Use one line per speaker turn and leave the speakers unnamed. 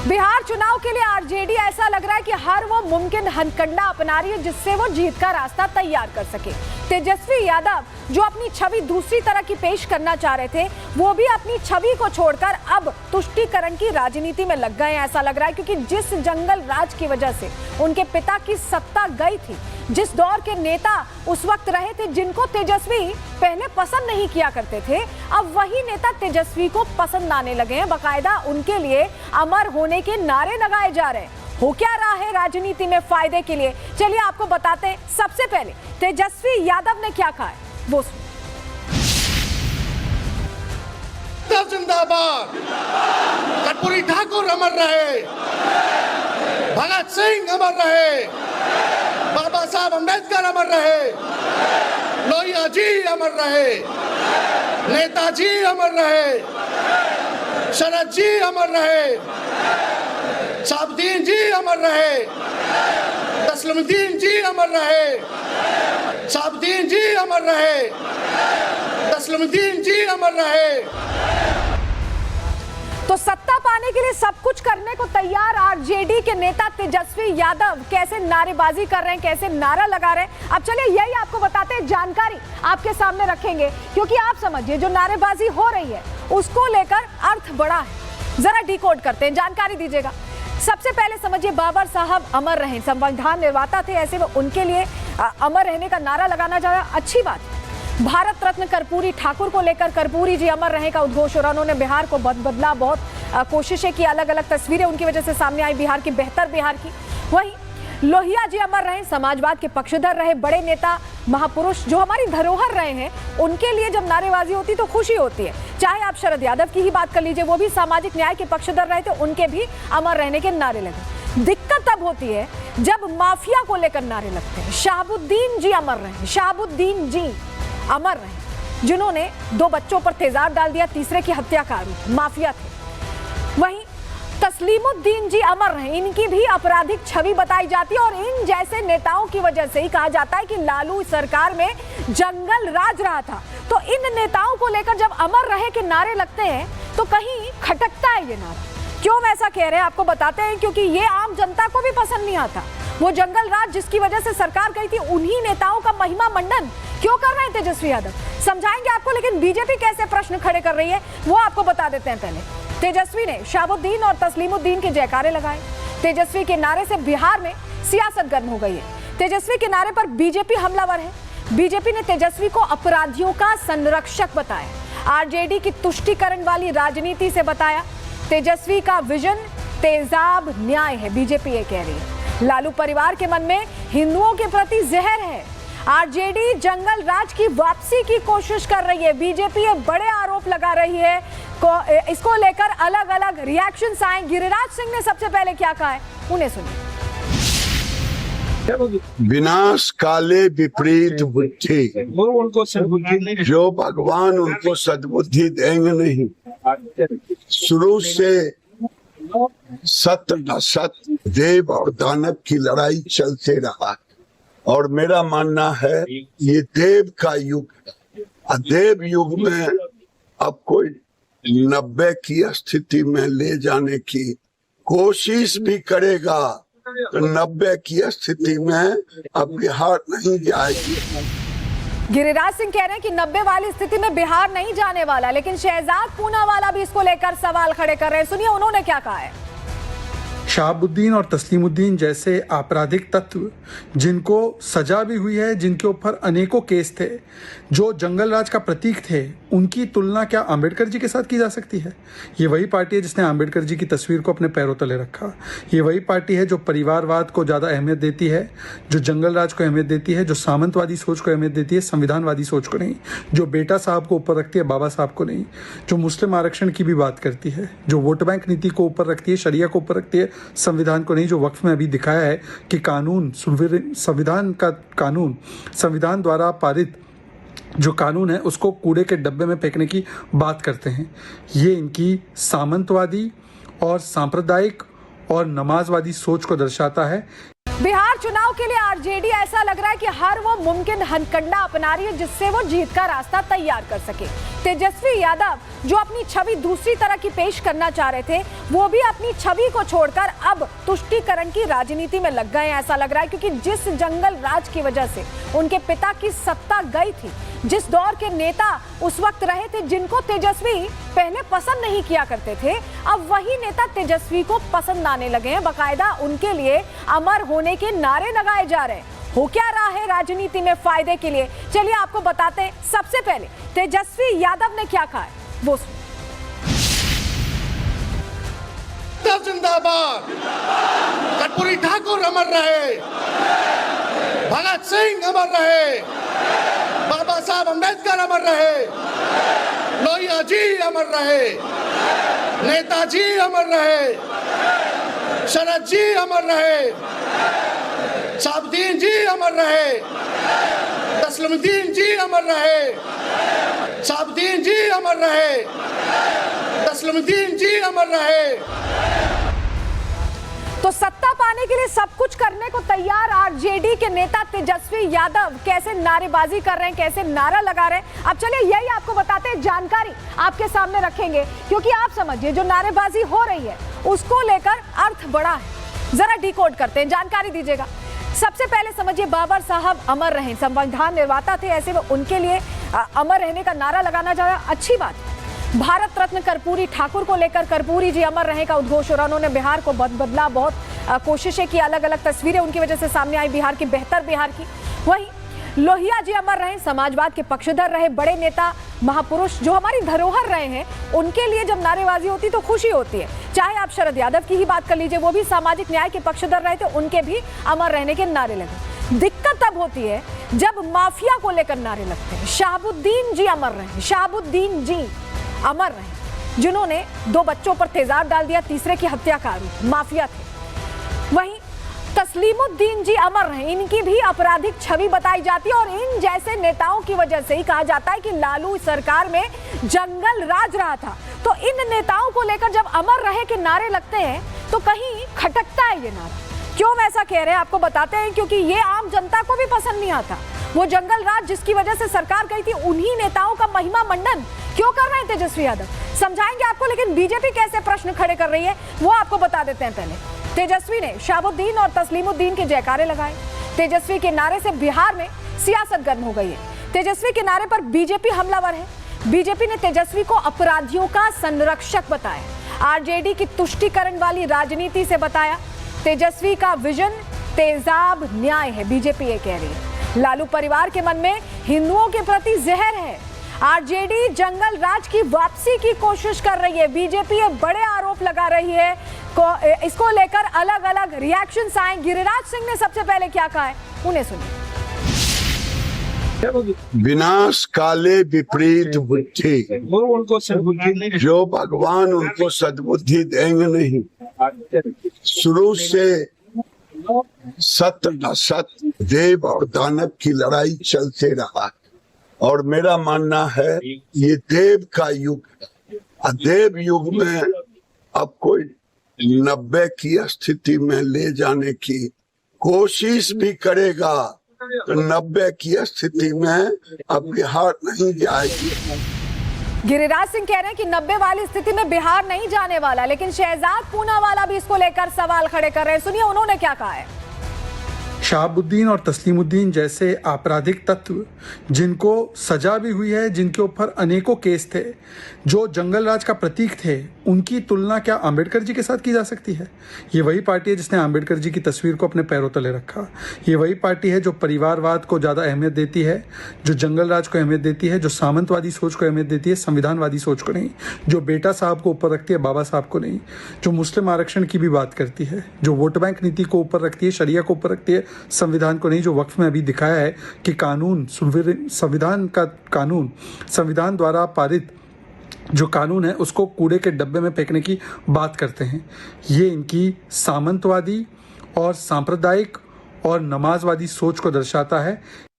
बिहार चुनाव के लिए आरजेडी ऐसा लग रहा है कि हर वो मुमकिन हथकंडा अपना रही है जिससे वो जीत का रास्ता तैयार कर सके। तेजस्वी यादव जो अपनी छवि दूसरी तरह की पेश करना चाह रहे थे, वो भी अपनी छवि को छोड़कर अब तुष्टीकरण की राजनीति में लग गए हैं, ऐसा लग रहा है। क्योंकि जिस जंगल राज की वजह से उनके पिता की सत्ता गई थी, जिस दौर के नेता उस वक्त रहे थे जिनको तेजस्वी पहले पसंद नहीं किया करते थे, अब वही नेता तेजस्वी को पसंद आने लगे हैं। बाकायदा उनके लिए अमर होने के नारे लगाए जा रहे हैं। हो क्या रहा है राजनीति में फायदे के लिए, चलिए आपको बताते हैं। सबसे पहले तेजस्वी यादव ने क्या कहा है वो सुनिए।
जिंदाबाद, कर्पूरी ठाकुर अमर रहे, भगत सिंह अमर रहे, बाबा साहब अम्बेडकर अमर रहे, लोहिया जी अमर रहे, नेताजी अमर रहे, शरद जी अमर रहे, शाहबुद्दीन जी अमर रहे, तस्लीमुद्दीन जी अमर रहे, शाहबुद्दीन जी अमर रहे, तस्लीमुद्दीन जी अमर रहे।
तो सत्ता पाने के लिए सब कुछ करने को तैयार आरजेडी के नेता तेजस्वी यादव कैसे नारेबाजी कर रहे हैं, कैसे नारा लगा रहे हैं, अब चलिए यही आपको बताते हैं, जानकारी आपके सामने रखेंगे। क्योंकि आप समझिए जो नारेबाजी हो रही है उसको लेकर अर्थ बड़ा है। जरा डिकोड करते हैं, जानकारी दीजिएगा। सबसे पहले समझिए, बाबर साहब अमर रहे, संविधान निर्माता थे, ऐसे वो उनके लिए अमर रहने का नारा लगाना चाहा, अच्छी बात। भारत रत्न कर्पूरी ठाकुर को लेकर कर्पूरी जी अमर रहे का उद्घोष हो रहा, उन्होंने बिहार को बदला, बहुत कोशिशें की, अलग अलग तस्वीरें उनकी वजह से सामने आई बिहार की, बेहतर बिहार की। वहीं लोहिया जी अमर रहे, समाजवाद के पक्षधर रहे, बड़े नेता महापुरुष जो हमारी धरोहर रहे हैं, उनके लिए जब नारेबाजी होती तो खुशी होती है। चाहे आप शरद यादव की ही बात कर लीजिए, वो भी सामाजिक न्याय के पक्षधर रहे थे, उनके भी अमर रहने के नारे लगे। दिक्कत तब होती है जब माफिया को लेकर नारे लगते हैं। शाहबुद्दीन जी अमर रहे, शाहबुद्दीन जी अमर रहे, जिन्होंने 2 बच्चों पर तेजाब डाल दिया, तीसरे की हत्या का आरोप, माफिया थे। वहीं तस्लीमुद्दीन जी अमर रहे, इनकी भी आपराधिक छवि बताई जाती है और इन जैसे नेताओं की वजह से ही कहा जाता है कि लालू सरकार में जंगल राज रहा था। तो इन नेताओं को लेकर जब अमर रहे के नारे लगते हैं तो कहीं खटकता है ये नारा। क्यों हम ऐसा कह रहे हैं आपको बताते हैं, क्योंकि ये आम जनता को भी पसंद नहीं आता। वो जंगल राज जिसकी वजह से सरकार गई थी, उन्हीं नेताओं का महिमा मंडन क्यों कर रहे हैं तेजस्वी यादव, समझाएंगे आपको। लेकिन बीजेपी कैसे प्रश्न खड़े कर रही है वो आपको बता देते हैं। पहले तेजस्वी ने शाहबुद्दीन और तस्लीमुद्दीन के जयकारे लगाए। तेजस्वी के नारे से बिहार में सियासत गर्म हो गई है। तेजस्वी के नारे पर बीजेपी हमलावर है। बीजेपी ने तेजस्वी को अपराधियों का संरक्षक बताया, आरजेडी की तुष्टीकरण वाली राजनीति से बताया। तेजस्वी का विजन तेजाब न्याय है, बीजेपी ये कह रही है। लालू परिवार के मन में हिंदुओं के प्रति जहर है। आरजेडी जंगल राज की वापसी की कोशिश कर रही है। बीजेपी ये बड़े आरोप लगा रही है। इसको लेकर अलग अलग रिएक्शंस आए। गिरिराज सिंह ने सबसे पहले क्या कहा है, उन्हें सुनिए।
विनाश काले विपरीत बुद्धि, जो भगवान उनको सद्बुद्धि देंगे नहीं। शुरू से सत्य असत्य, देव और दानव की लड़ाई चलते रहा और मेरा मानना है ये देव का युग है। देव युग में अब कोई 90 की स्थिति में ले जाने की कोशिश भी करेगा तो 90 की स्थिति में अब बिहार नहीं जाएगी।
गिरिराज सिंह कह रहे हैं कि 90 वाली स्थिति में बिहार नहीं जाने वाला, लेकिन शहजाद पूनावाला भी इसको लेकर सवाल खड़े कर रहे हैं। सुनिए उन्होंने क्या कहा है।
शाहबुद्दीन और तस्लीमुद्दीन जैसे आपराधिक तत्व जिनको सजा भी हुई है, जिनके ऊपर अनेकों केस थे, जो जंगल राज का प्रतीक थे, उनकी तुलना क्या अंबेडकर जी के साथ की जा सकती है? ये वही पार्टी है जिसने अंबेडकर जी की तस्वीर को अपने पैरों तले रखा। ये वही पार्टी है जो परिवारवाद को ज़्यादा अहमियत देती है, जो जंगल राज को अहमियत देती है, जो सामंतवादी सोच को अहमियत देती है, संविधानवादी सोच को नहीं, जो बेटा साहब को ऊपर रखती है, बाबा साहब को नहीं, जो मुस्लिम आरक्षण की भी बात करती है, जो वोट बैंक नीति को ऊपर रखती है, शरिया को ऊपर रखती है, संविधान को नहीं, जो वक्फ में अभी दिखाया है कि कानून, संविधान का कानून, संविधान द्वारा पारित जो कानून है उसको कूड़े के डब्बे में फेंकने की बात करते हैं। ये इनकी सामंतवादी और सांप्रदायिक और नमाजवादी सोच को दर्शाता है।
बिहार चुनाव के लिए आरजेडी ऐसा लग रहा है कि हर वो मुमकिन हथकंडा अपना रही है जिससे वो जीत का रास्ता तैयार कर सके। तेजस्वी यादव जो अपनी छवि दूसरी तरह की पेश करना चाह रहे थे, वो भी अपनी छवि को छोड़कर अब तुष्टीकरण की राजनीति में लग गए हैं, ऐसा लग रहा है। क्योंकि जिस जंगल राज की वजह से उनके पिता की सत्ता गई थी, जिस दौर के नेता उस वक्त रहे थे जिनको तेजस्वी पहले पसंद नहीं किया करते थे, अब वही नेता तेजस्वी को पसंद आने लगे हैं। बाकायदा उनके लिए अमर होने के नारे लगाए जा रहे हैं। हो क्या रहा है राजनीति में फायदे के लिए, चलिए आपको बताते हैं। सबसे पहले तेजस्वी यादव ने क्या कहा है वो सुनिए।
जिंदाबाद, कर्पूरी ठाकुर अमर रहे, भगत सिंह अमर रहे, बाबा साहब अम्बेडकर अमर रहे, लोहिया जी अमर रहे, नेताजी अमर रहे, शरद जी अमर रहे, साबुद्दीन जी अमर रहे, तस्लीमुद्दीन जी अमर रहे, साबुद्दीन जी अमर रहे, तस्लीमुद्दीन जी अमर रहे।
तो सत्ता पाने के लिए सब कुछ करने को तैयार आरजेडी के नेता तेजस्वी यादव कैसे नारेबाजी कर रहे हैं, कैसे नारा लगा रहे हैं। अब चलिए यही आपको बताते हैं, जानकारी आपके सामने रखेंगे। क्योंकि आप समझिए जो नारेबाजी हो रही है उसको लेकर अर्थ बड़ा है। जरा डिकोड करते हैं, जानकारी दीजिएगा। सबसे पहले समझिए, बाबर साहब अमर रहे, संविधान निर्माता थे, ऐसे में उनके लिए अमर रहने का नारा लगाना ज्यादा अच्छी बात है। भारत रत्न कर्पूरी ठाकुर को लेकर कर्पूरी जी अमर रहे का उद्घोष हो रहा। उन्होंने बिहार को बदला, बहुत कोशिशें की, अलग अलग तस्वीरें उनकी वजह से सामने आई बिहार की, बेहतर बिहार की। वहीं लोहिया जी अमर रहे, समाजवाद के पक्षधर रहे, बड़े नेता, महापुरुष जो हमारी धरोहर रहे हैं, उनके लिए जब नारेबाजी होती तो खुशी होती है। चाहे आप शरद यादव की ही बात कर लीजिए, वो भी सामाजिक न्याय के पक्षधर रहे थे, उनके भी अमर रहने के नारे लगे। दिक्कत तब होती है जब माफिया को लेकर नारे लगते हैं। शाहबुद्दीन जी अमर रहे, शाहबुद्दीन जी अमर रहे, जिन्होंने 2 बच्चों पर तेजाब डाल दिया, तीसरे की हत्या का आरोप, माफिया थे। वहीं तस्लीमुद्दीन जी अमर रहे, इनकी भी आपराधिक छवि बताई जाती है। और इन जैसे नेताओं की वजह से ही कहा जाता है कि लालू सरकार में जंगल राज रहा था। तो इन नेताओं को लेकर जब अमर रहे के नारे लगते हैं तो कहीं खटकता है ये नारा। क्यों वैसा कह रहे हैं आपको बताते हैं। क्योंकि ये आम जनता को भी पसंद नहीं आता। वो जंगल राज जिसकी वजह से सरकार गई थी, उन्हीं नेताओं का महिमा मंडन क्यों कर रहे हैं तेजस्वी यादव, समझाएंगे आपको। लेकिन बीजेपी कैसे प्रश्न खड़े कर रही है वो आपको बता देते हैं। पहले तेजस्वी ने शाहबुद्दीन और तस्लीमुद्दीन के जयकारे लगाए। तेजस्वी के नारे से बिहार में सियासत गर्म हो गई है। तेजस्वी के नारे पर बीजेपी हमलावर है। बीजेपी ने तेजस्वी को अपराधियों का संरक्षक बताया, आरजेडी की तुष्टीकरण वाली राजनीति से बताया। तेजस्वी का विजन तेजाब न्याय है, बीजेपी ये कह रही है। लालू परिवार के मन में हिंदुओं के प्रति जहर है। आरजेडी जंगल राज की वापसी की कोशिश कर रही है। बीजेपी ये बड़े आरोप लगा रही है। इसको लेकर अलग अलग रिएक्शंस आए। गिरिराज सिंह ने सबसे पहले क्या कहा है, उन्हें सुनिए।
विनाश काले विपरीत बुद्धि, जो भगवान उनको सद्बुद्धि देंगे नहीं। शुरू से सत्य न सत्य, देव और दानव की लड़ाई चलते रहा। और मेरा मानना है ये देव का युग है। देव युग में अब कोई 90 की स्थिति में ले जाने की कोशिश भी करेगा तो 90 की स्थिति में अब बिहार नहीं जाएगी।
गिरिराज सिंह कह रहे हैं कि 90 वाली स्थिति में बिहार नहीं जाने वाला। लेकिन शहजाद पूनावाला भी इसको लेकर सवाल खड़े कर रहे हैं। सुनिए उन्होंने क्या कहा है।
शाहबुद्दीन और तस्लीमुद्दीन जैसे आपराधिक तत्व जिनको सजा भी हुई है, जिनके ऊपर अनेकों केस थे, जो जंगल राज का प्रतीक थे, उनकी तुलना क्या अंबेडकर जी के साथ की जा सकती है? ये वही पार्टी है जिसने अंबेडकर जी की तस्वीर को अपने पैरों तले रखा। ये वही पार्टी है जो परिवारवाद को ज़्यादा अहमियत देती है, जो जंगल राज को अहमियत देती है, जो सामंतवादी सोच को अहमियत देती है, संविधानवादी सोच को नहीं, जो बेटा साहब को ऊपर रखती है, बाबा साहब को नहीं, जो मुस्लिम आरक्षण की भी बात करती है, जो वोट बैंक नीति को ऊपर रखती है, शरिया को ऊपर रखती है, संविधान को नहीं, जो वक्फ में अभी दिखाया है कि कानून, संविधान का कानून, संविधान द्वारा पारित जो कानून है उसको कूड़े के डब्बे में फेंकने की बात करते हैं। ये इनकी सामंतवादी और सांप्रदायिक और नमाजवादी सोच को दर्शाता है।